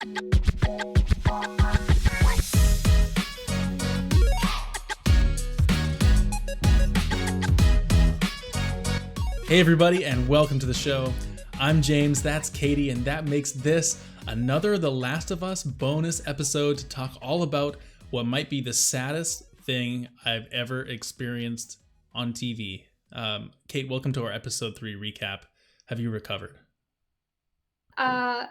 Hey everybody, and welcome to the show. I'm James, that's Katie, and that makes this another The Last of Us bonus episode to talk all about what might be the saddest thing I've ever experienced on TV. Kate, welcome to our episode 3 recap. Have you recovered?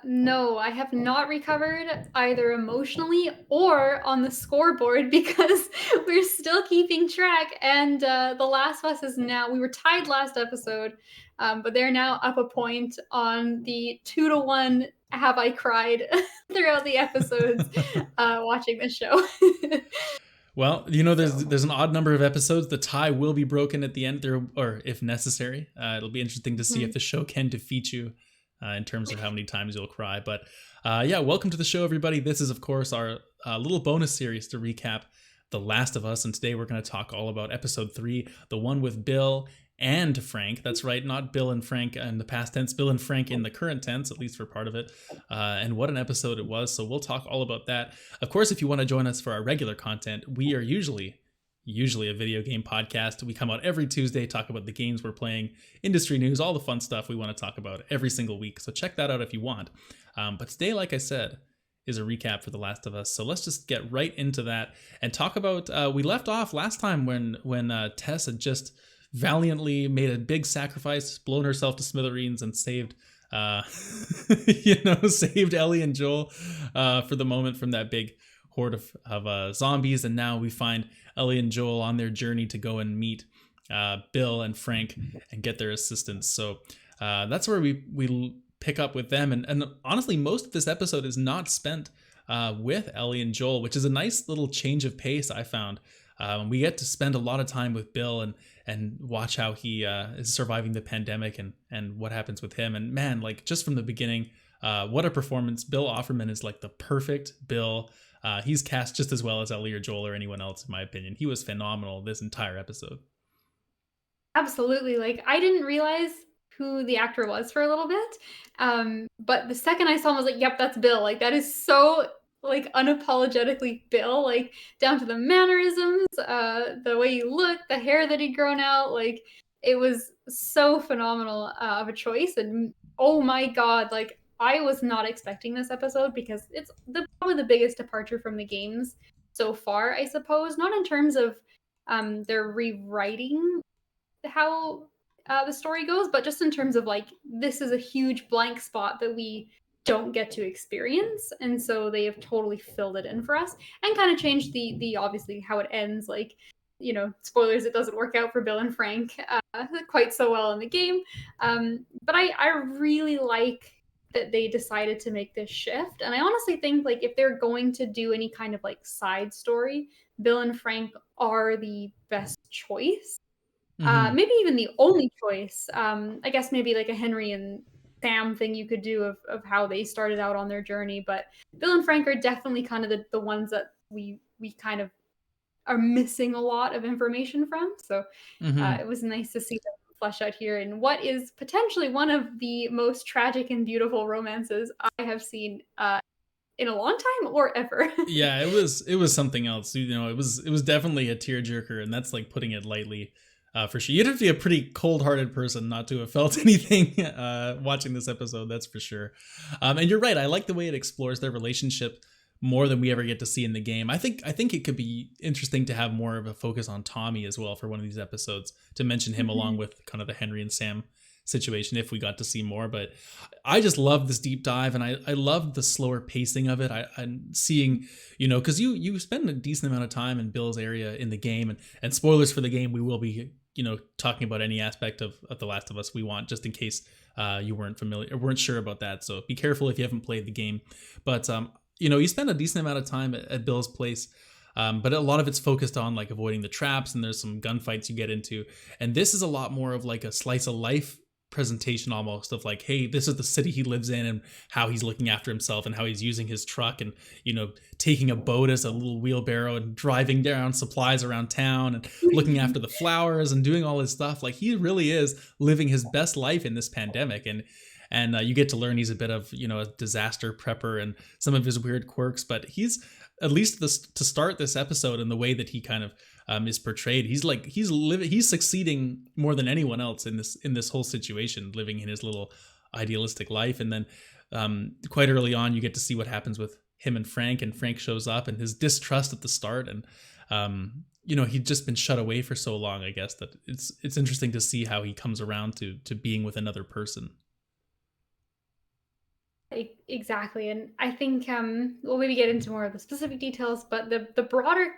No, I have not recovered either emotionally or on the scoreboard because we're still keeping track. And The Last of Us is now, we were tied last episode, but they're now up a point on the 2-1 have I cried throughout the episodes watching this show. Well, you know, there's an odd number of episodes. The tie will be broken at the end, or if necessary. It'll be interesting to see if the show can defeat you in terms of how many times you'll cry. But yeah, welcome to the show, everybody. This is, of course, our little bonus series to recap The Last of Us. And today we're going to talk all about episode 3, the one with Bill and Frank. That's right, not Bill and Frank in the past tense, Bill and Frank in the current tense, at least for part of it. And what an episode it was. So we'll talk all about that. Of course, if you want to join us for our regular content, we are usually a video game podcast. We come out every Tuesday, talk about the games we're playing, industry news, all the fun stuff we want to talk about every single week. So check that out if you want. But today, like I said, is a recap for The Last of Us. So let's just get right into that and talk about, we left off last time when Tess had just valiantly made a big sacrifice, blown herself to smithereens and saved saved Ellie and Joel for the moment from that big horde of zombies. And now we find Ellie and Joel on their journey to go and meet Bill and Frank and get their assistance. So that's where we pick up with them. And honestly, most of this episode is not spent with Ellie and Joel, which is a nice little change of pace, I found. We get to spend a lot of time with Bill and watch how he is surviving the pandemic and what happens with him. And man, like just from the beginning, what a performance. Bill Offerman is like the perfect Bill. He's cast just as well as Ellie or Joel or anyone else, in my opinion. He was phenomenal this entire episode. Absolutely. Like, I didn't realize who the actor was for a little bit. But the second I saw him, I was like, yep, that's Bill. Like, that is so, like, unapologetically Bill. Like, down to the mannerisms, the way he looked, the hair that he'd grown out. Like, it was so phenomenal of a choice. And, oh my God, like, I was not expecting this episode because it's probably the biggest departure from the games so far, I suppose. Not in terms of they're rewriting how the story goes, but just in terms of like, this is a huge blank spot that we don't get to experience. And so they have totally filled it in for us and kind of changed the obviously how it ends. Like, you know, spoilers, it doesn't work out for Bill and Frank quite so well in the game. But I really like that they decided to make this shift. And I honestly think like if they're going to do any kind of like side story, Bill and Frank are the best choice. Maybe even the only choice. I guess maybe like a Henry and Sam thing you could do of how they started out on their journey. But Bill and Frank are definitely kind of the ones that we kind of are missing a lot of information from. So it was nice to see them flesh out here in what is potentially one of the most tragic and beautiful romances I have seen in a long time or ever. Yeah, it was something else. You know, it was definitely a tearjerker, and that's like putting it lightly. For sure, you'd have to be a pretty cold-hearted person not to have felt anything watching this episode. That's for sure. And you're right. I like the way it explores their relationship more than we ever get to see in the game. I think it could be interesting to have more of a focus on Tommy as well for one of these episodes, to mention him along with kind of the Henry and Sam situation if we got to see more. But I just love this deep dive, and I love the slower pacing of it. I'm seeing, you know, because you spend a decent amount of time in Bill's area in the game, and spoilers for the game, we will be, you know, talking about any aspect of The Last of Us we want, just in case you weren't familiar or weren't sure about that. So be careful if you haven't played the game. But you know, you spend a decent amount of time at Bill's place, but a lot of it's focused on like avoiding the traps, and there's some gunfights you get into. And this is a lot more of like a slice of life presentation almost of like, hey, this is the city he lives in and how he's looking after himself and how he's using his truck and, you know, taking a boat as a little wheelbarrow and driving down supplies around town and looking after the flowers and doing all his stuff. Like, he really is living his best life in this pandemic. and you get to learn he's a bit of a disaster prepper and some of his weird quirks. But he's, at least to start this episode, and the way that he kind of is portrayed, he's succeeding more than anyone else in this whole situation, living in his little idealistic life. And then quite early on, you get to see what happens with him and Frank shows up, and his distrust at the start, and he'd just been shut away for so long, I guess, that it's interesting to see how he comes around to being with another person. Exactly. And I think we'll maybe get into more of the specific details, but the broader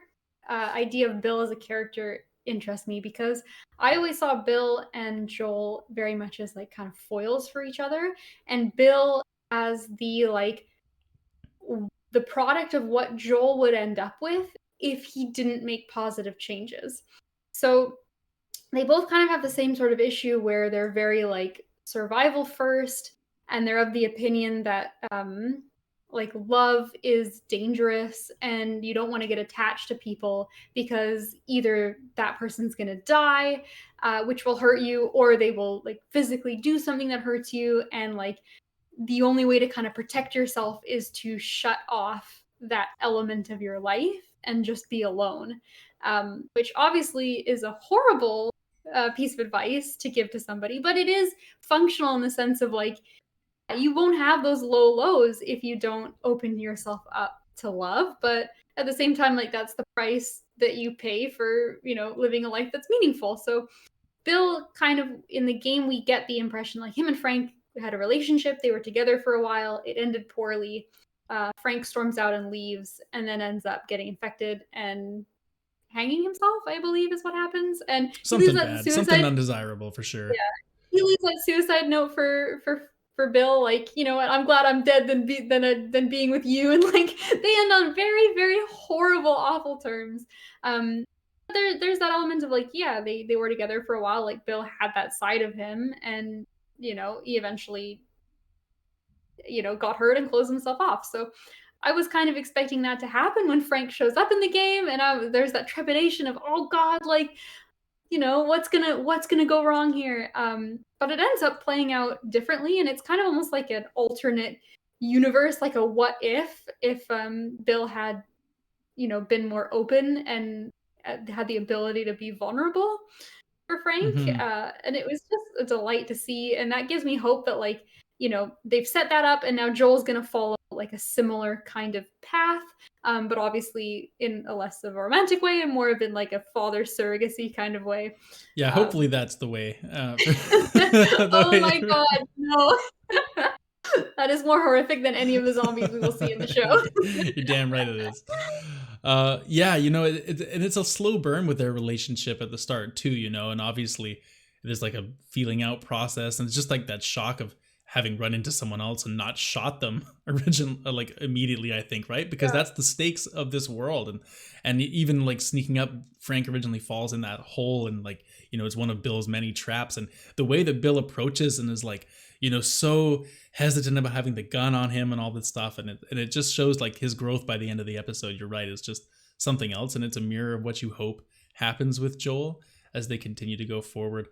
idea of Bill as a character interests me, because I always saw Bill and Joel very much as like kind of foils for each other, and Bill as the product of what Joel would end up with if he didn't make positive changes. So they both kind of have the same sort of issue where they're very like survival first, and they're of the opinion that like love is dangerous and you don't want to get attached to people because either that person's going to die, which will hurt you, or they will like physically do something that hurts you, and like the only way to kind of protect yourself is to shut off that element of your life and just be alone, which obviously is a horrible piece of advice to give to somebody, but it is functional in the sense of like, you won't have those low lows if you don't open yourself up to love. But at the same time, like that's the price that you pay for, living a life that's meaningful. So Bill kind of, in the game, we get the impression like him and Frank had a relationship. They were together for a while. It ended poorly. Frank storms out and leaves, and then ends up getting infected and hanging himself, I believe is what happens. And something bad, something undesirable for sure. Yeah, he leaves that suicide note for Bill, like, you know what, I'm glad I'm dead than being with you, and like they end on very, very horrible, awful terms. There's that element of like, yeah, they were together for a while. Like Bill had that side of him, and he eventually got hurt and closed himself off. So I was kind of expecting that to happen when Frank shows up in the game, and there's that trepidation of, oh God, like, what's gonna go wrong here. But it ends up playing out differently, and it's kind of almost like an alternate universe, like a what if Bill had been more open and had the ability to be vulnerable for Frank. And it was just a delight to see, and that gives me hope that like they've set that up, and now Joel's gonna follow like a similar kind of path, but obviously in a less of a romantic way and more of in like a father surrogacy kind of way. Yeah, hopefully that's the way. Oh my God, no. That is more horrific than any of the zombies we will see in the show. You're damn right it is. Yeah, it's a slow burn with their relationship at the start too, and obviously there's like a feeling out process, and it's just like that shock of having run into someone else and not shot them immediately, I think, right? Because that's the stakes of this world. And even like sneaking up, Frank originally falls in that hole, and like, it's one of Bill's many traps. And the way that Bill approaches and is like, so hesitant about having the gun on him and all this stuff. And it just shows like his growth by the end of the episode. You're right. It's just something else. And it's a mirror of what you hope happens with Joel as they continue to go forward.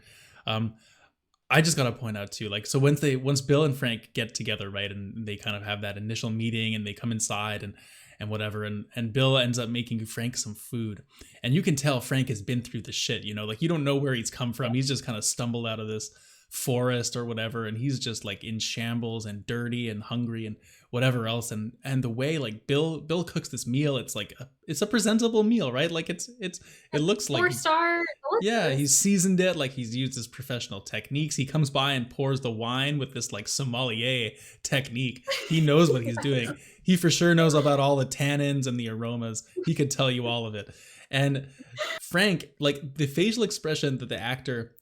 I just got to point out too, like, so once Bill and Frank get together, right, and they kind of have that initial meeting, and they come inside and whatever, and Bill ends up making Frank some food, and you can tell Frank has been through the shit, like you don't know where he's come from. He's just kind of stumbled out of this forest or whatever, and he's just like in shambles and dirty and hungry and whatever else, and the way like Bill cooks this meal, it's like it's a presentable meal, right? Like it looks like 4-star. Yeah, he's seasoned it, like he's used his professional techniques. He comes by and pours the wine with this like sommelier technique. He knows what he's doing. He for sure knows about all the tannins and the aromas. He could tell you all of it. And Frank, like the facial expression that the actor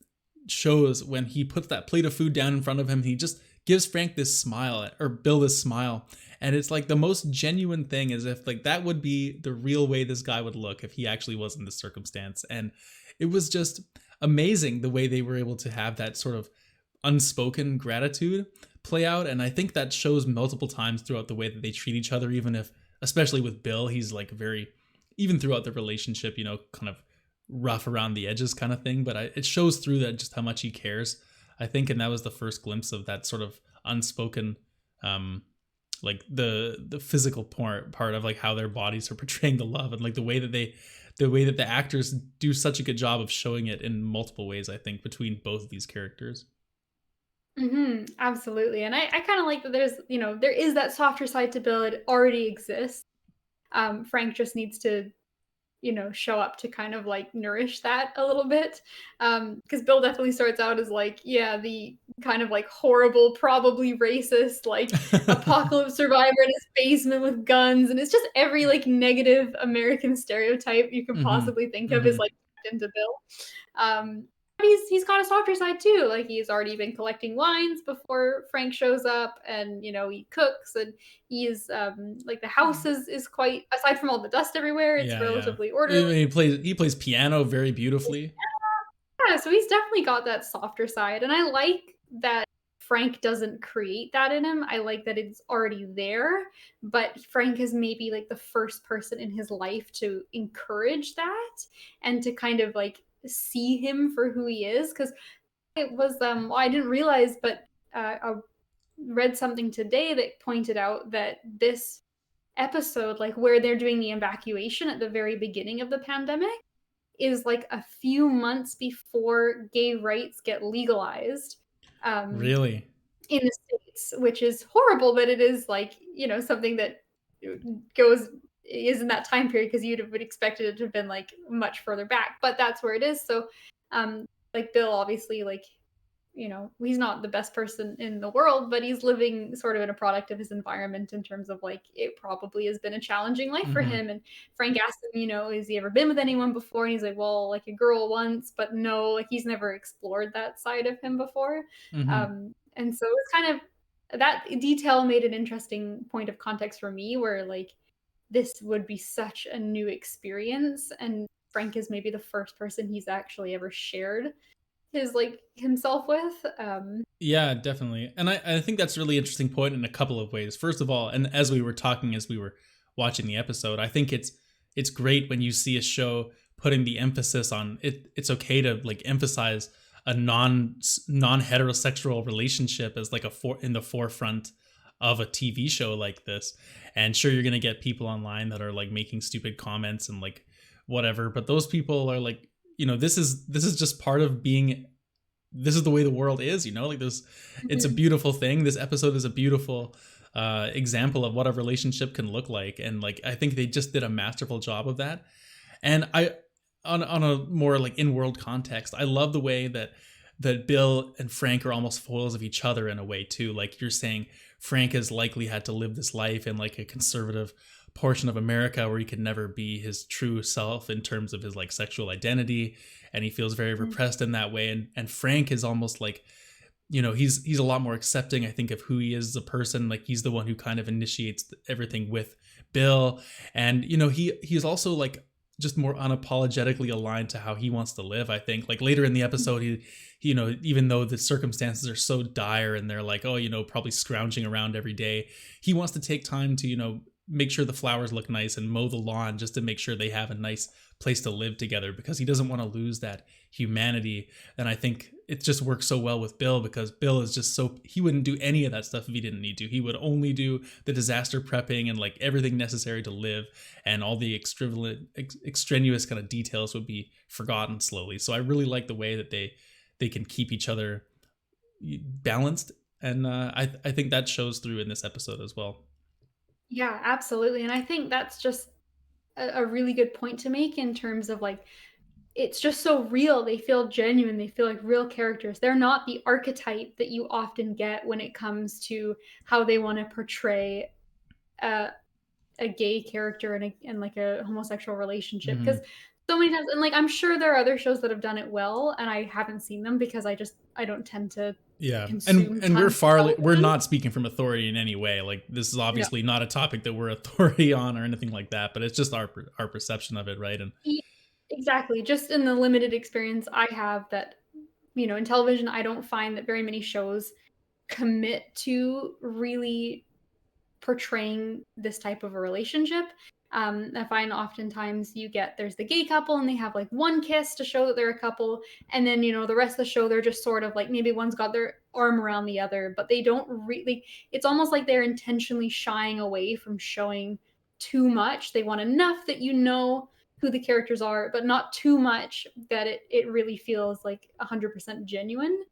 shows when he puts that plate of food down in front of him, he just gives Frank this smile, or Bill this smile, and it's like the most genuine thing, as if like that would be the real way this guy would look if he actually was in this circumstance. And it was just amazing the way they were able to have that sort of unspoken gratitude play out, and I think that shows multiple times throughout the way that they treat each other, even if, especially with Bill, he's like very, even throughout the relationship, kind of rough around the edges kind of thing, but it shows through that just how much he cares, I think. And that was the first glimpse of that sort of unspoken, um, like the physical part of like how their bodies are portraying the love, and like the way that the actors do such a good job of showing it in multiple ways, I think, between both of these characters. Absolutely. And I kind of like that there's, there is that softer side to Bill. It already exists. Frank just needs to, show up to kind of like nourish that a little bit. Because Bill definitely starts out as like, yeah, the kind of like horrible, probably racist, like apocalypse survivor in his basement with guns. And it's just every like negative American stereotype you could Mm-hmm. possibly think of is Mm-hmm. like into Bill. But he's got a softer side too. Like he's already been collecting wines before Frank shows up, and he cooks, and he's like the house is quite, aside from all the dust everywhere, it's Yeah, yeah. relatively orderly. He plays piano very beautifully. Yeah, so he's definitely got that softer side, and I like that Frank doesn't create that in him. I like that it's already there, but Frank is maybe like the first person in his life to encourage that and to kind of like see him for who he is. Because it was well, I didn't realize, but I read something today that pointed out that this episode, like where they're doing the evacuation at the very beginning of the pandemic, is like a few months before gay rights get legalized um, Really. in the States, which is horrible, but it is like, something that goes is in that time period, because you'd have expected it to have been like much further back, but that's where it is. So like Bill, obviously, like, he's not the best person in the world, but he's living sort of in a product of his environment, in terms of like it probably has been a challenging life for Mm-hmm. him. And Frank asked him, has he ever been with anyone before? And he's like, well, like a girl once, but no, like he's never explored that side of him before. Mm-hmm. And so it's kind of that detail made an interesting point of context for me, where like this would be such a new experience, and Frank is maybe the first person he's actually ever shared his like himself with. Yeah, definitely. And I think that's a really interesting point in a couple of ways. First of all, and as we were talking as we were watching the episode, I think it's great when you see a show putting the emphasis on it. It's okay to like emphasize a non heterosexual relationship as like in the forefront of a TV show like this. And sure, you're gonna get people online that are like making stupid comments and like whatever, but those people are like, this is just part of being, this is the way the world is, like this, it's a Mhm. beautiful thing. This episode is a beautiful example of what a relationship can look like, and like I think they just did a masterful job of that. And I, on a more like in-world context, I love the way that Bill and Frank are almost foils of each other in a way too. Like you're saying, Frank has likely had to live this life in like a conservative portion of America where he could never be his true self in terms of his like sexual identity, and he feels very repressed in that way. And Frank is almost like, he's a lot more accepting, I think, of who he is as a person. Like he's the one who kind of initiates everything with Bill, and he's also like just more unapologetically aligned to how he wants to live. I think like later in the episode, he even though the circumstances are so dire and they're like, oh, probably scrounging around every day, he wants to take time to make sure the flowers look nice and mow the lawn just to make sure they have a nice place to live together, because he doesn't want to lose that humanity. And I think it just works so well with Bill, because Bill is just he wouldn't do any of that stuff if he didn't need to. He would only do the disaster prepping and like everything necessary to live, and all the extraneous kind of details would be forgotten slowly. So I really like the way that they can keep each other balanced, and I think that shows through in this episode as well. Yeah, absolutely. And I think that's just a really good point to make, in terms of like it's just so real. They feel genuine. They feel like real characters. They're not the archetype that you often get when it comes to how they want to portray a, a gay character in like a homosexual relationship. Because Mm-hmm. so many times, and like I'm sure there are other shows that have done it well, and I haven't seen them because I don't tend to Yeah, consume and tons of we're television. not speaking from authority in any way. Like this is No. obviously not a topic that we're authority on or anything like that, but it's just our perception of it, right? And Exactly. Just in the limited experience I have, that, in television, I don't find that very many shows commit to really portraying this type of a relationship. I find oftentimes there's the gay couple and they have like one kiss to show that they're a couple, and then the rest of the show they're just sort of like maybe one's got their arm around the other, but they don't really. It's almost like they're intentionally shying away from showing too much. They want enough that who the characters are, but not too much that it really feels like 100% genuine.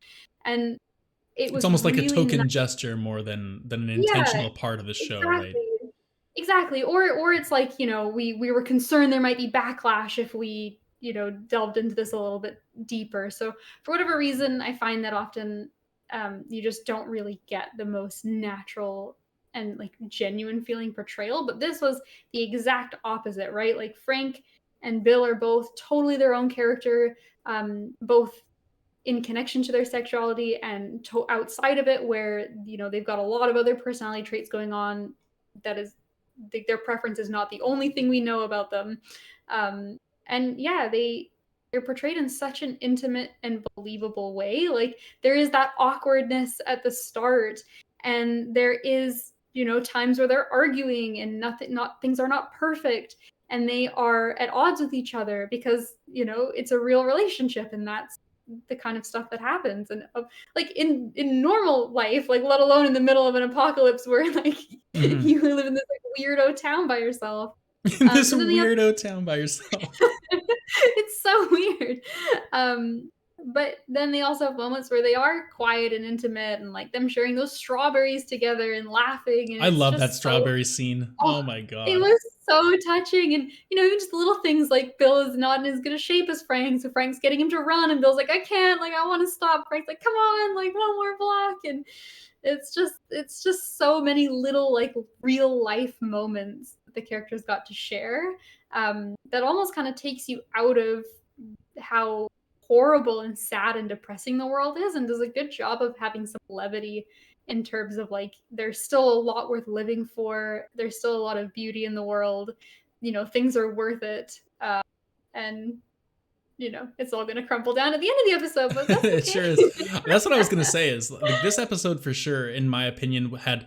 And it It's was almost like a really token nice. gesture more than an Yeah, intentional part of the show, right? exactly. Exactly. Or it's like, we were concerned there might be backlash if we, delved into this a little bit deeper. So for whatever reason, I find that often you just don't really get the most natural and like genuine feeling portrayal. But this was the exact opposite, right? Like Frank and Bill are both totally their own character, both in connection to their sexuality and outside of it, where they've got a lot of other personality traits going on. That is, their preference is not the only thing we know about them. um, and yeah, they're portrayed in such an intimate and believable way. Like there is that awkwardness at the start, and there is times where they're arguing and not things are not perfect, and they are at odds with each other because it's a real relationship, and that's the kind of stuff that happens. And like in normal life, like let alone in the middle of an apocalypse where like Mm-hmm. you live in this like weirdo town by yourself. In this And then the other weirdo town by yourself. it's so weird. But then they also have moments where they are quiet and intimate, and like them sharing those strawberries together and laughing, and I it's love that just so. strawberry scene. Oh, Oh my it god. was so touching. And even just little things like Bill is not in as good a shape as Frank, so Frank's getting him to run, and Bill's like, I can't, like I want to stop. Frank's like, come on, like one more block. And it's just so many little like real life moments that the characters got to share, that almost kind of takes you out of how horrible and sad and depressing the world is, and does a good job of having some levity in terms of like there's still a lot worth living for, there's still a lot of beauty in the world, things are worth it, and it's all going to crumble down at the end of the episode, but that's It okay. sure is. That's what I was gonna say. Is like this episode for sure, in my opinion, had,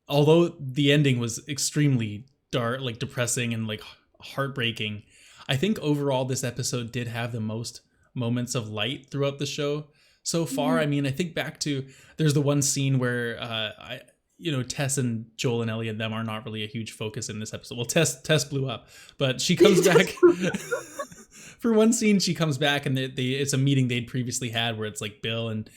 although the ending was extremely dark, like depressing and like heartbreaking, I think overall this episode did have the most moments of light throughout the show so far. I mean, I think back to, there's the one scene where Tess and Joel and Ellie and them are not really a huge focus in this episode. Well, Tess blew up, but she comes back for one scene. She comes back and it's a meeting they'd previously had where it's like Bill and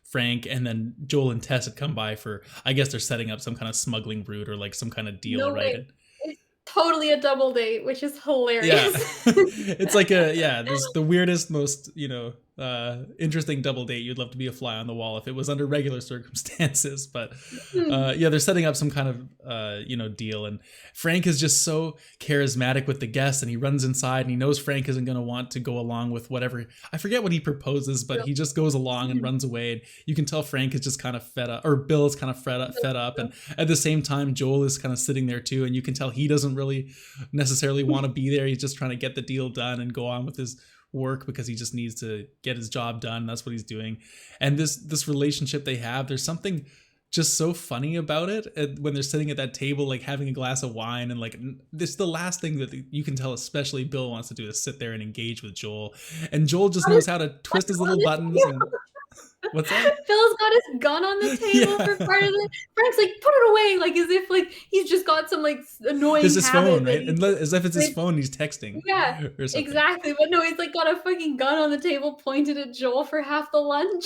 Frank, and then Joel and Tess had come by for, I guess they're setting up some kind of smuggling route or like some kind of deal, No right? way. It's totally a double date, which is Yeah. hilarious. It's like this the weirdest, most interesting double date. You'd love to be a fly on the wall if it was under regular circumstances, but yeah, they're setting up some kind of deal, and Frank is just so charismatic with the guests, and he runs inside and he knows Frank isn't going to want to go along with whatever, I forget what he proposes, but he just goes along and runs away, and you can tell Frank is just kind of fed up, or Bill is kind of fed up, and at the same time Joel is kind of sitting there too, and you can tell he doesn't really necessarily want to be there. He's just trying to get the deal done and go on with his work because he just needs to get his job done. That's what he's doing. And this relationship they have, there's something just so funny about it. And when they're sitting at that table, like having a glass of wine, and like this, the last thing that you can tell, especially Bill wants to do, is sit there and engage with Joel, and Joel just knows how to twist his little buttons. And what's that? Phil's got his gun on the table for part of it. Frank's like, put it away, like as if like he's just got some like annoying It's his habit phone, that right? And as if it's his like, phone, he's texting. yeah, Or something. exactly. But no, he's like got a fucking gun on the table pointed at Joel for half the lunch.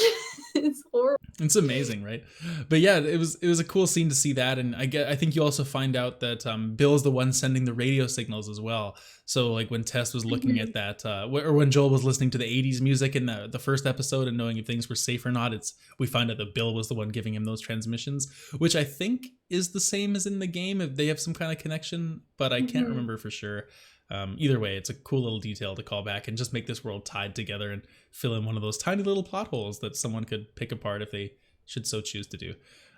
It's horrible. It's amazing, right? But yeah, it was a cool scene to see that, and I think you also find out that Bill's the one sending the radio signals as well. So like when Tess was looking at that, or when Joel was listening to the '80s music in the first episode and knowing if things were safe or not, we find out that Bill was the one giving him those transmissions, which I think is the same as in the game if they have some kind of connection, but I can't remember for sure. Either way, it's a cool little detail to call back and just make this world tied together and fill in one of those tiny little plot holes that someone could pick apart if they should so choose to do.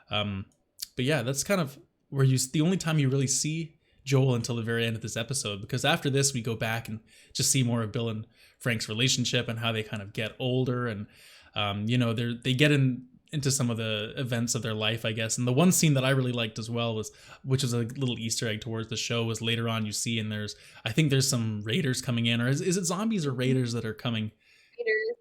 But yeah, that's kind of where the only time you really see Joel until the very end of this episode, because after this we go back and just see more of Bill and Frank's relationship and how they kind of get older, and they get into some of the events of their life, I guess. And the one scene that I really liked as well was, which is a little Easter egg towards the show, was later on you see, and I think there's some raiders coming in, or is it zombies or raiders that are coming?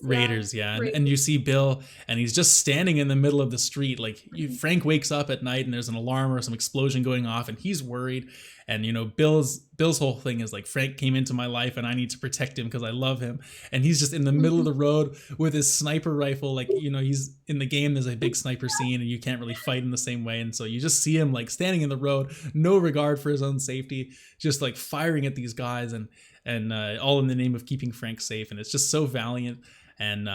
Raiders, yeah. And you see Bill, and he's just standing in the middle of the street. Like Frank wakes up at night and there's an alarm or some explosion going off, and he's worried. And Bill's whole thing is like, Frank came into my life and I need to protect him because I love him. And he's just in the middle of the road with his sniper rifle. Like, he's in the game, there's a big sniper scene and you can't really fight in the same way. And so you just see him like standing in the road, no regard for his own safety, just like firing at these guys, and all in the name of keeping Frank safe. And it's just so valiant. And,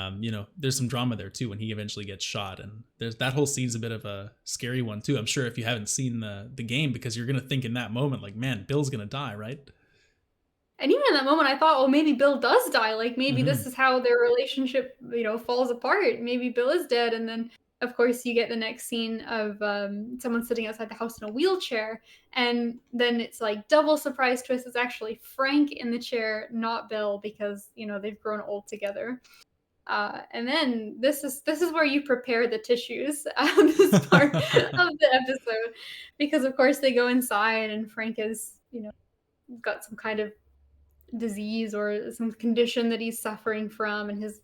there's some drama there too when he eventually gets shot. And there's that whole scene's a bit of a scary one too, I'm sure, if you haven't seen the game, because you're going to think in that moment, like, man, Bill's going to die, right? And even in that moment, I thought, oh, maybe Bill does die. Like, maybe this is how their relationship, falls apart. Maybe Bill is dead. And then, of course, you get the next scene of someone sitting outside the house in a wheelchair. And then it's like double surprise twist. It's actually Frank in the chair, not Bill, because, they've grown old together. And then this is where you prepare the tissues, this part of the episode, because of course they go inside and Frank is, got some kind of disease or some condition that he's suffering from, and his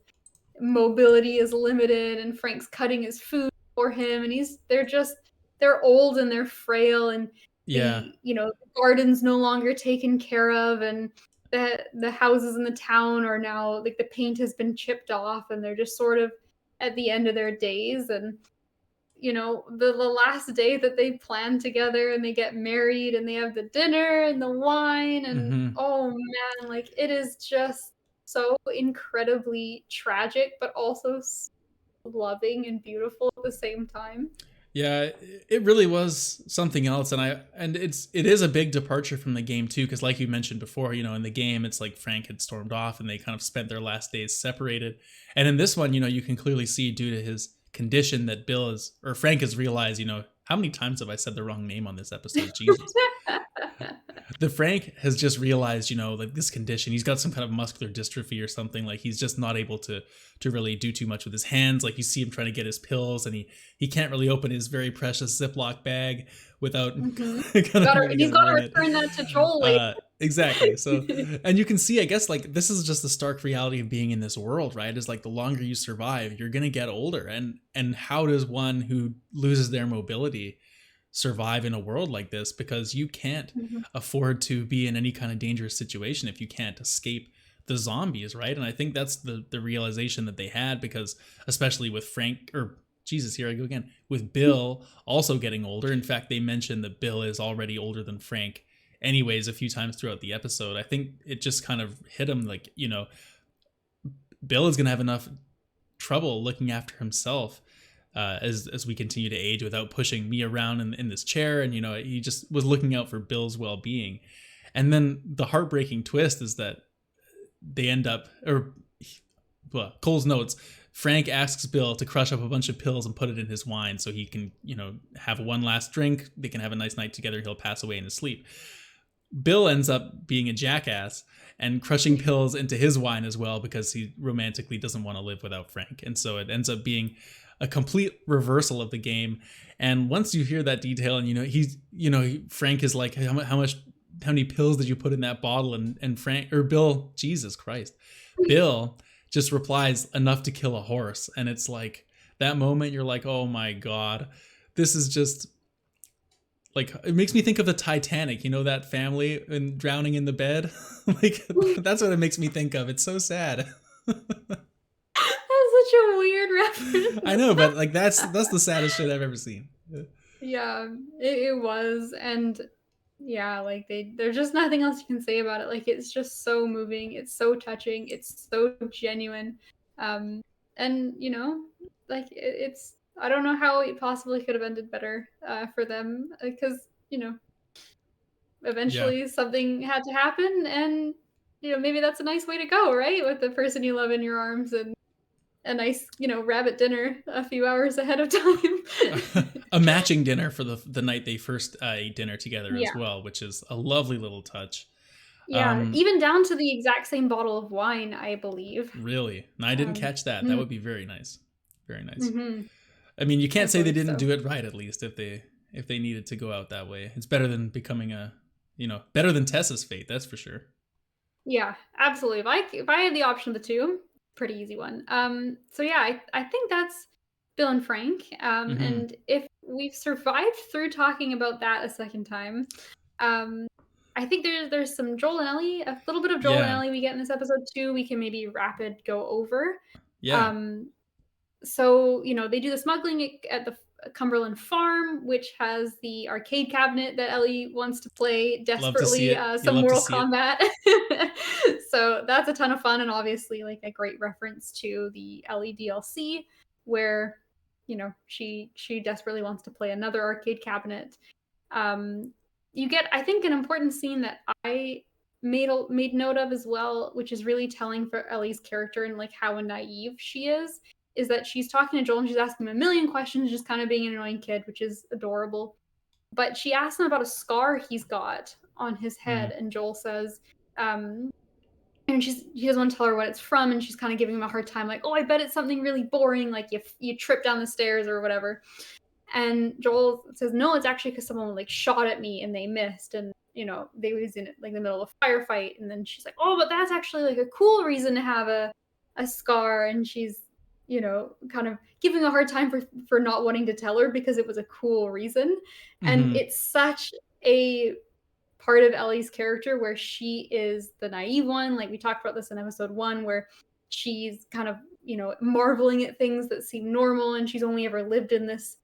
mobility is limited, and Frank's cutting his food for him, and they're old and they're frail, and the garden's no longer taken care of, and the houses in the town are now like the paint has been chipped off, and they're just sort of at the end of their days. And the last day that they plan together and they get married and they have the dinner and the wine, and oh man, like it is just so incredibly tragic but also so loving and beautiful at the same time. Yeah, it really was something else, and it is a big departure from the game too, because like you mentioned before, in the game it's like Frank had stormed off and they kind of spent their last days separated, and in this one, you can clearly see, due to his condition, that Frank has realized, how many times have I said the wrong name on this episode? Jesus. The Frank has just realized, like this condition, he's got some kind of muscular dystrophy or something. Like he's just not able to really do too much with his hands. Like you see him trying to get his pills, and he can't really open his very precious Ziploc bag without. He's got to return that to Joel later. Exactly. So, and you can see, I guess, like this is just the stark reality of being in this world, right? Is like the longer you survive, you're gonna get older, and how does one who loses their mobility survive in a world like this? Because you can't afford to be in any kind of dangerous situation if you can't escape the zombies, right? And I think that's the realization that they had, because especially with Frank, or Jesus, here I go again, with Bill also getting older. In fact, they mentioned that Bill is already older than Frank anyways a few times throughout the episode. I think it just kind of hit him like, Bill is gonna have enough trouble looking after himself as we continue to age, without pushing me around in this chair. And he just was looking out for Bill's well-being. And then the heartbreaking twist is that they end up, Cole's notes, Frank asks Bill to crush up a bunch of pills and put it in his wine so he can have one last drink, they can have a nice night together, he'll pass away in his sleep. Bill ends up being a jackass and crushing pills into his wine as well, because he romantically doesn't want to live without Frank. And so it ends up being a complete reversal of the game. And once you hear that detail, and Frank is like, how many pills did you put in that bottle? And Frank, or Bill, Jesus Christ, Bill just replies, enough to kill a horse. And it's like that moment, you're like, oh my God, this is just like, it makes me think of the Titanic, that family and drowning in the bed. Like that's what it makes me think of. It's so sad. Such a weird reference. I know, but like that's the saddest shit I've ever seen. Yeah, it was. And yeah, like there's just nothing else you can say about it. Like it's just so moving, it's so touching, it's so genuine. And like it's, I don't know how it possibly could have ended better for them, because eventually something had to happen, and maybe that's a nice way to go, right? With the person you love in your arms, and a nice, rabbit dinner a few hours ahead of time. A matching dinner for the night they first ate dinner together as well, which is a lovely little touch. Yeah, even down to the exact same bottle of wine, I believe. Really? No, I didn't catch that. That would be very nice. Very nice. I mean, you I can't say they believe didn't so. do it right, at least if they needed to go out that way. It's better than becoming a, better than Tessa's fate, that's for sure. Yeah, absolutely. If I had the option of the two, pretty easy one. So yeah, I think that's Bill and Frank. Mm-hmm. And if we've survived through talking about that a second time, um, I think there's some Joel and Ellie, a little bit of Joel and Yeah. Ellie we get in this episode too. We can maybe rapid go over. Yeah. Um, so they do the smuggling at the Cumberland farm, which has the arcade cabinet that Ellie wants to play Love to see desperately, it. You some love to Mortal see it. Kombat. So that's a ton of fun, and obviously like a great reference to the Ellie DLC, where she desperately wants to play another arcade cabinet. um, you get, I think, an important scene that I made note of as well, which is really telling for Ellie's character and like how naive she is that she's talking to Joel and she's asking him a million questions, just kind of being an annoying kid, which is adorable. But she asks him about a scar he's got on his Mm. head, and Joel says, um, and he doesn't want to tell her what it's from, and she's kind of giving him a hard time, like, oh, I bet it's something really boring, like you trip down the stairs or whatever. And Joel says, no, it's actually because someone like shot at me and they missed. And, they was in like the middle of a firefight. And then she's like, oh, but that's actually like a cool reason to have a scar. And she's, kind of giving a hard time for not wanting to tell her because it was a cool reason. And Mm-hmm. it's such a part of Ellie's character where she is the naive one. Like we talked about this in episode 1, where she's kind of, marveling at things that seem normal, and she's only ever lived in this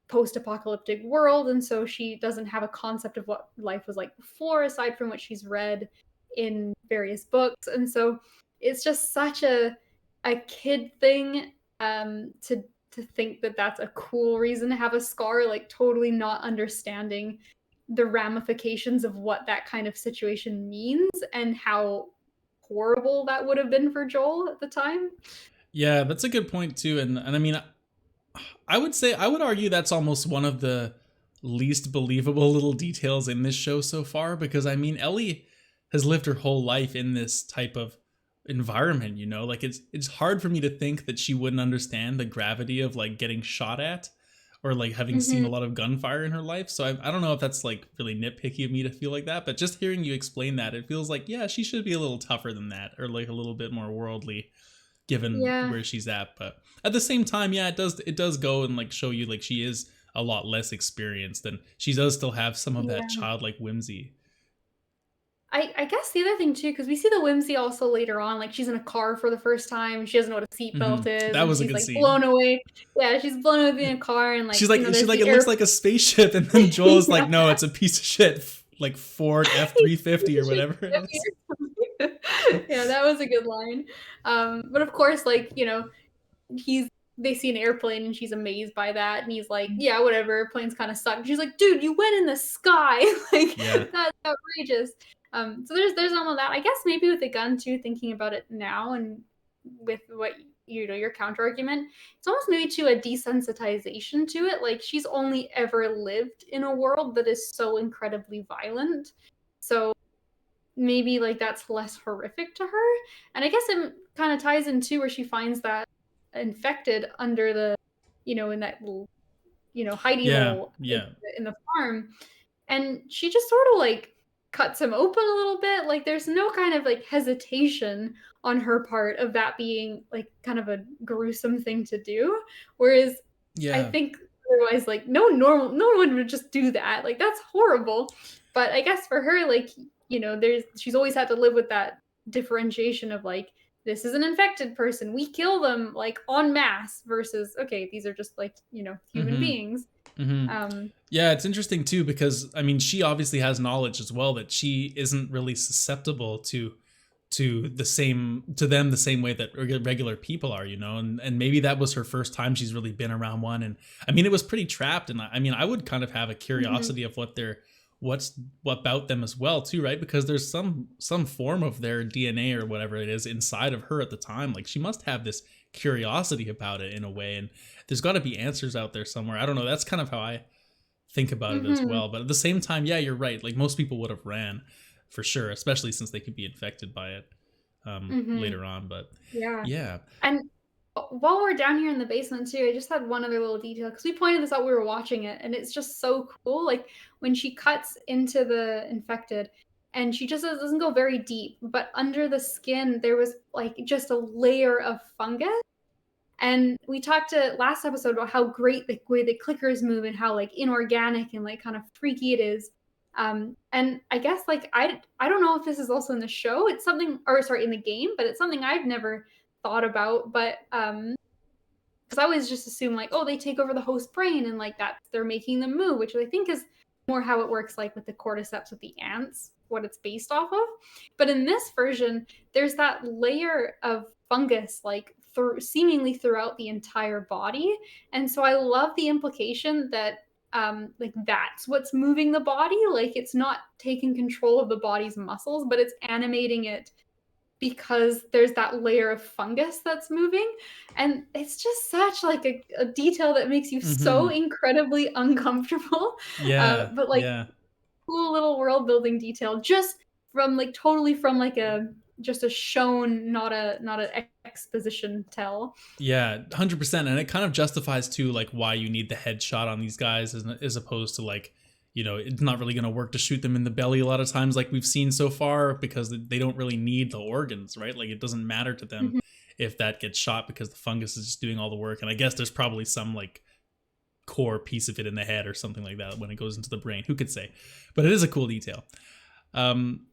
post-apocalyptic world, and so she doesn't have a concept of what life was like before aside from what she's read in various books. And so it's just such a kid thing, to think that that's a cool reason to have a scar, like totally not understanding the ramifications of what that kind of situation means and how horrible that would have been for Joel at the time. Yeah, that's a good point too. And I mean, I would argue that's almost one of the least believable little details in this show so far, because I mean, Ellie has lived her whole life in this type of environment, like it's hard for me to think that she wouldn't understand the gravity of like getting shot at, or like having seen Mm-hmm. a lot of gunfire in her life. So I don't know if that's like really nitpicky of me to feel like that, but just hearing you explain that, it feels like, yeah, she should be a little tougher than that, or like a little bit more worldly given Yeah. where she's at. But at the same time, yeah, it does go and like show you like she is a lot less experienced, and she does still have some of that Yeah. childlike whimsy. I guess the other thing too, because we see the whimsy also later on, like she's in a car for the first time and she doesn't know what a seatbelt is, That and was a she's good like scene. blown away. Yeah, she's blown away being in a car, and like, She's there's like, the it air. looks like a spaceship, and then Joel's like, Yeah. no, it's a piece of shit, like Ford F-350 or whatever it is. Yeah, that was a good line. But of course, like, he's they see an airplane and she's amazed by that, and he's like, yeah, whatever, airplanes kind of suck. And she's like, dude, you went in the sky. Like, Yeah. that's outrageous. So there's all of that. I guess maybe with the gun too, thinking about it now, and with what your counter argument, it's almost maybe to a desensitization to it. Like, she's only ever lived in a world that is so incredibly violent, so maybe like that's less horrific to her. And I guess it kind of ties in too, where she finds that infected under the, in that little, hidey Yeah. hole Yeah. in the farm, and she just sort of like cuts him open a little bit. Like, there's no kind of like hesitation on her part of that being like kind of a gruesome thing to do, whereas I Yeah. think otherwise, like, no one would just do that. Like, that's horrible. But I guess for her, like, she's always had to live with that differentiation of like, this is an infected person, we kill them like en masse, versus, okay, these are just like, human Mm-hmm. beings. Mm-hmm. Um, Yeah, it's interesting too, because I mean, she obviously has knowledge as well that she isn't really susceptible to them the same way that regular people are, and maybe that was her first time she's really been around one. And I mean, it was pretty trapped, and I mean, I would kind of have a mhm, curiosity of what about them as well too, right? Because there's some form of their DNA or whatever it is inside of her at the time. Like, she must have this curiosity about it in a way, and there's got to be answers out there somewhere. I don't know, that's kind of how I think about it as mhm, well. But at the same time, yeah, you're right. Like, most people would have ran for sure, especially since they could be infected by it mhm. later on. But Yeah. yeah, And While we're down here in the basement too, I just had one other little detail because we pointed this out, we were watching it, and it's just so cool. Like when she cuts into the infected, and she just doesn't go very deep, but under the skin there was like just a layer of fungus. And we talked to last episode about how great the way the clickers move and how like inorganic and like kind of freaky it is. And I guess like I don't know if this is also in the show. It's something, or sorry, in the game, but it's something I've never thought about. But because I always just assume like, oh, they take over the host brain and like that they're making them move, which I think is more how it works like with the cordyceps with the ants, what it's based off of. But in this version, there's that layer of fungus like through seemingly throughout the entire body. And so I love the implication that like that's what's moving the body. Like it's not taking control of the body's muscles, but it's animating it because there's that layer of fungus that's moving. And it's just such like a detail that makes you so Hmm. incredibly uncomfortable. Yeah, But like yeah. cool little world building detail just from like totally from like a just a shown, not a exposition tell. Yeah, 100%. And it kind of justifies too, like why you need the headshot on these guys as opposed to like, it's not really going to work to shoot them in the belly a lot of times, like we've seen so far, because they don't really need the organs, right? Like it doesn't matter to them Mhm. if that gets shot because the fungus is just doing all the work. And I guess there's probably some like core piece of it in the head or something like that when it goes into the brain. Who could say? But it is a cool detail. Um,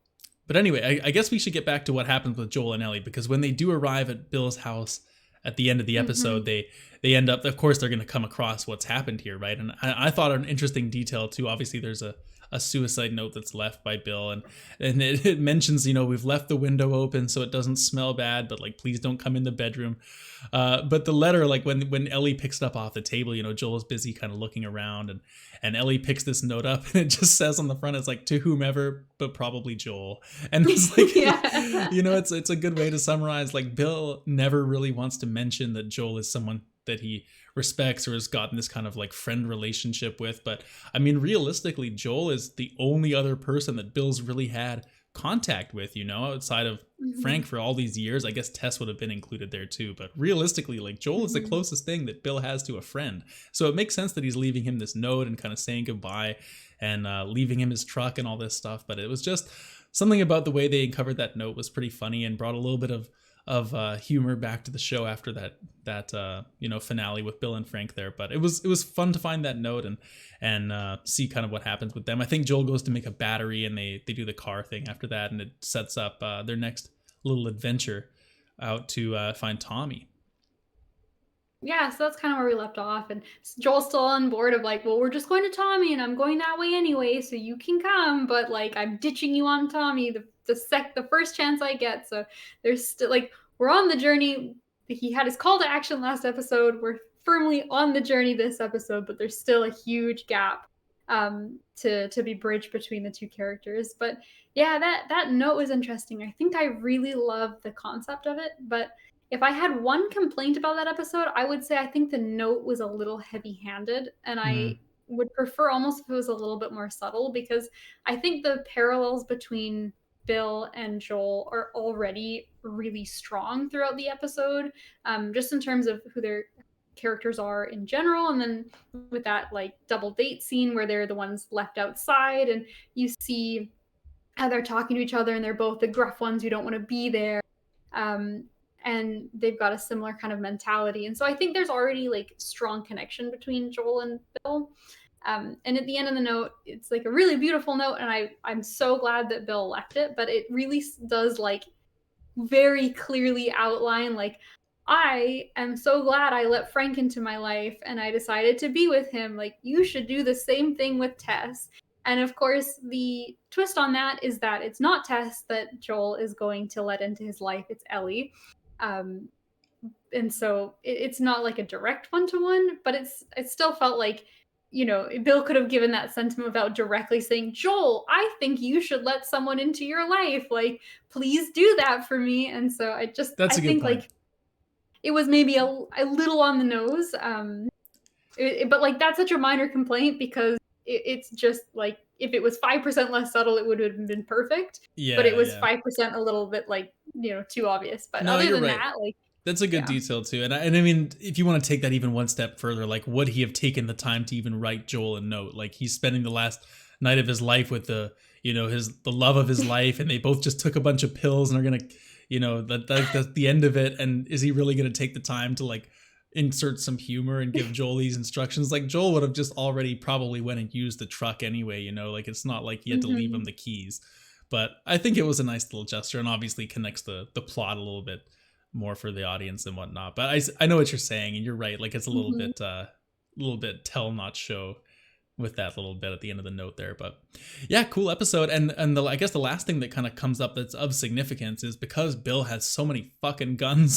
but anyway, I guess we should get back to what happens with Joel and Ellie, because when they do arrive at Bill's house at the end of the episode, Mhm. they end up, of course, they're going to come across what's happened here, right? And I thought an interesting detail too. Obviously, there's a suicide note that's left by Bill, and it mentions, we've left the window open so it doesn't smell bad, but like please don't come in the bedroom. But the letter, like when Ellie picks it up off the table, Joel's busy kind of looking around, and Ellie picks this note up, and it just says on the front, it's like, to whomever, but probably Joel. And it's like, Yeah. it's a good way to summarize, like Bill never really wants to mention that Joel is someone that he respects or has gotten this kind of like friend relationship with. But I mean, realistically, Joel is the only other person that Bill's really had contact with, outside of Frank Mhm. for all these years. I guess Tess would have been included there too, but realistically, like Joel is the Mhm. closest thing that Bill has to a friend. So it makes sense that he's leaving him this note and kind of saying goodbye, and leaving him his truck and all this stuff. But it was just something about the way they uncovered that note was pretty funny and brought a little bit of humor back to the show after that finale with Bill and Frank there. But it was fun to find that note and see kind of what happens with them. I think Joel goes to make a battery, and they do the car thing after that, and it sets up their next little adventure out to find Tommy. Yeah, so that's kind of where we left off. And Joel's still on board of like, well, we're just going to Tommy, and I'm going that way anyway, so you can come. But like, I'm ditching you on Tommy the first chance I get. So there's still like we're on the journey. He had his call to action last episode. We're firmly on the journey this episode, but there's still a huge gap to be bridged between the two characters. But yeah, that note was interesting. I think I really love the concept of it, but if I had one complaint about that episode, I would say I think the note was a little heavy-handed, and I Mm, would prefer almost if it was a little bit more subtle, because I think the parallels between Bill and Joel are already really strong throughout the episode, just in terms of who their characters are in general, and then with that like double date scene where they're the ones left outside, and you see how they're talking to each other, and they're both the gruff ones who don't want to be there, um, and they've got a similar kind of mentality. And so I think there's already like strong connection between Joel and Bill. And at the end of the note, it's like a really beautiful note, and I'm so glad that Bill left it. But it really does like very clearly outline like I am so glad I let Frank into my life and I decided to be with him. Like you should do the same thing with Tess. And of course, the twist on that is that it's not Tess that Joel is going to let into his life, it's Ellie. Um, and so it's not like a direct one to one, but it still felt like Bill could have given that sentiment without directly saying, Joel, I think you should let someone into your life. Like, please do that for me. And so I that's a good think point. like it was maybe a little on the nose. But like that's such a minor complaint because it's just like if it was 5% less subtle, it would have been perfect. But it Yeah, was yeah. 5% a little bit like too obvious. But No, other you're than right. that, like That's a good Yeah. detail too, and I mean, if you want to take that even one step further, like would he have taken the time to even write Joel a note? Like he's spending the last night of his life with the love of his life, and they both just took a bunch of pills and are gonna, that's the end of it. And is he really gonna take the time to like insert some humor and give Joel these instructions? Like Joel would have just already probably went and used the truck anyway. Like it's not like he had to leave him Hmm. the keys. But I think it was a nice little gesture, and obviously connects the plot a little bit more for the audience and whatnot. But I know what you're saying, and you're right. Like it's Hmm. a little bit tell not show with that little bit at the end of the note there. But yeah, cool episode. And I guess the last thing that kind of comes up that's of significance is because Bill has so many fucking guns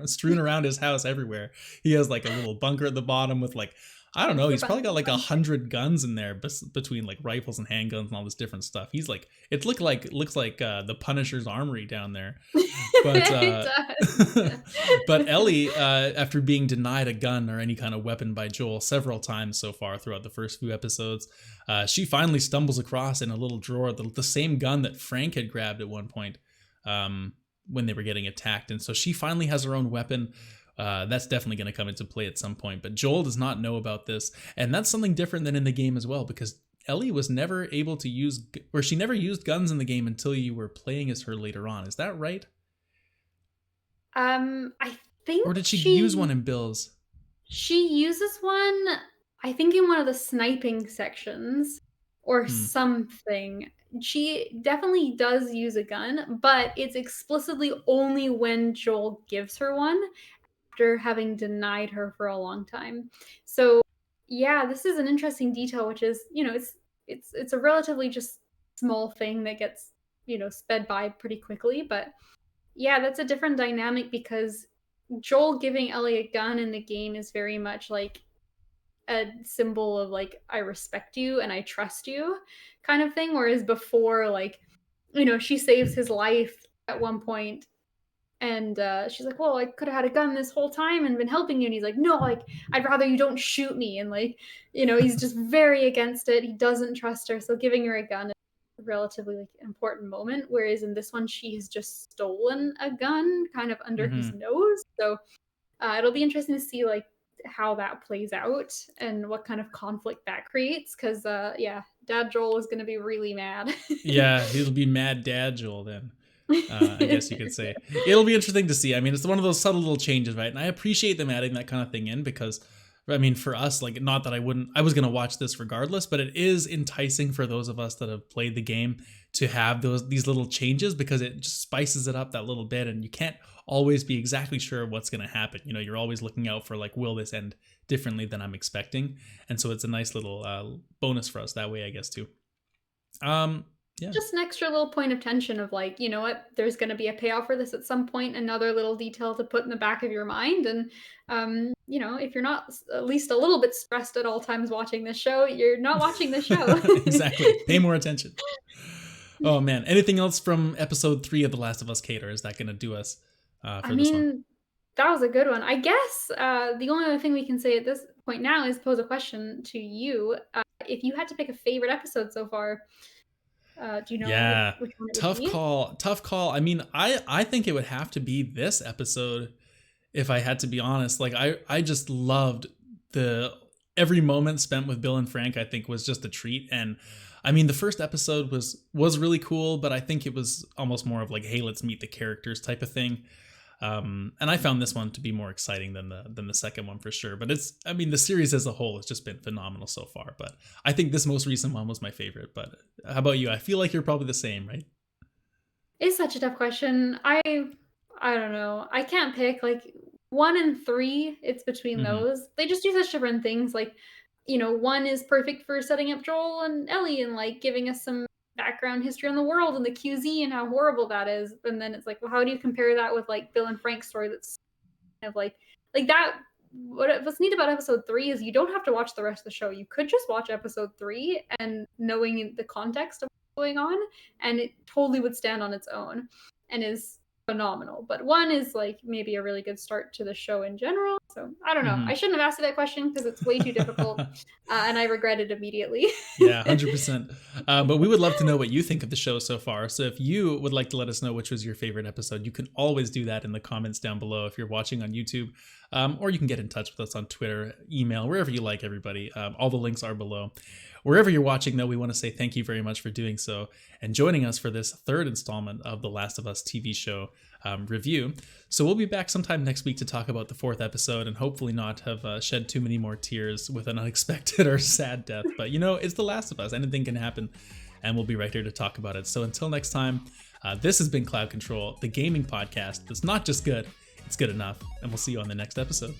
strewn around his house everywhere. He has like a little bunker at the bottom with like, I don't know. It's the He's best probably got like bunker. 100 guns in there between like rifles and handguns and all this different stuff. He's like, looks like the Punisher's armory down there. But It does. but Ellie, after being denied a gun or any kind of weapon by Joel several times so far throughout the first few episodes, she finally stumbles across in a little drawer the same gun that Frank had grabbed at one point when they were getting attacked, and so she finally has her own weapon. That's definitely going to come into play at some point, but Joel does not know about this, and that's something different than in the game as well, because Ellie was never able to use, or she never used guns in the game until you were playing as her later on. Is that right? I Or think did she use one in Bill's? she uses one, I think in one of the sniping sections or Hmm. something. She definitely does use a gun, but it's explicitly only when Joel gives her one after having denied her for a long time. So, yeah, this is an interesting detail, which is, it's a relatively just small thing that gets, sped by pretty quickly, but yeah, that's a different dynamic because Joel giving Ellie a gun in the game is very much like a symbol of like I respect you and I trust you kind of thing, whereas before like she saves his life at one point and she's like, well, I could have had a gun this whole time and been helping you, and he's like, no, like I'd rather you don't shoot me, and like he's just very against it. He doesn't trust her, so giving her a gun is a relatively like important moment, whereas in this one she has just stolen a gun kind of under his Mm-hmm. nose. So it'll be interesting to see like how that plays out and what kind of conflict that creates, because yeah, Dad Joel is going to be really mad. Yeah, he'll be Mad Dad Joel then. I guess you could say it'll be interesting to see. I mean, it's one of those subtle little changes, right? And I appreciate them adding that kind of thing in because, I mean, for us, like, not that I was gonna watch this regardless, but it is enticing for those of us that have played the game to have these little changes because it just spices it up that little bit, and you can't always be exactly sure what's gonna happen. You're always looking out for like, will this end differently than I'm expecting? And so it's a nice little bonus for us that way, I guess too. Um, yeah. Just an extra little point of tension of like, you know what, there's going to be a payoff for this at some point, another little detail to put in the back of your mind. And if you're not at least a little bit stressed at all times watching this show, you're not watching the show. Exactly. Pay more attention. Oh man. Anything else from episode 3 of The Last of Us, Kate, or is that gonna do us I for this one? mean, that was a good one. I guess the only other thing we can say at this point now is pose a question to you. If you had to pick a favorite episode so far, do you know Yeah. which one it would Tough be? call. Tough call. I mean, I think it would have to be this episode if I had to be honest. Like I just loved the every moment spent with Bill and Frank. I think was just a treat. And I mean, the first episode was really cool, but I think it was almost more of like, hey, let's meet the characters type of thing. And I found this one to be more exciting than the second one for sure. But I mean, the series as a whole has just been phenomenal so far. But I think this most recent one was my favorite. But how about you? I feel like you're probably the same, right? It's such a tough question. I don't know. I can't pick like 1 and 3, it's between Mm-hmm. those. They just do such different things. Like, 1 is perfect for setting up Joel and Ellie and like giving us some background history on the world and the QZ and how horrible that is. And then it's like, well, how do you compare that with like Bill and Frank's story that's kind of like that. What's neat about episode 3 is you don't have to watch the rest of the show. You could just watch episode 3 and knowing the context of what's going on, and it totally would stand on its own and is phenomenal, but 1 is like maybe a really good start to the show in general. So I don't know. Mhm. I shouldn't have asked you that question because it's way too difficult, and I regret it immediately. Yeah, 100%. But we would love to know what you think of the show so far. So if you would like to let us know which was your favorite episode, you can always do that in the comments down below if you're watching on YouTube. Or you can get in touch with us on Twitter, email, wherever you like, everybody. All the links are below. Wherever you're watching, though, we want to say thank you very much for doing so and joining us for this third installment of The Last of Us TV show review. So we'll be back sometime next week to talk about the 4th episode and hopefully not have shed too many more tears with an unexpected or sad death. But it's The Last of Us. Anything can happen, and we'll be right here to talk about it. So until next time, this has been Cloud Control, the gaming podcast that's not just good, it's good enough. And we'll see you on the next episode.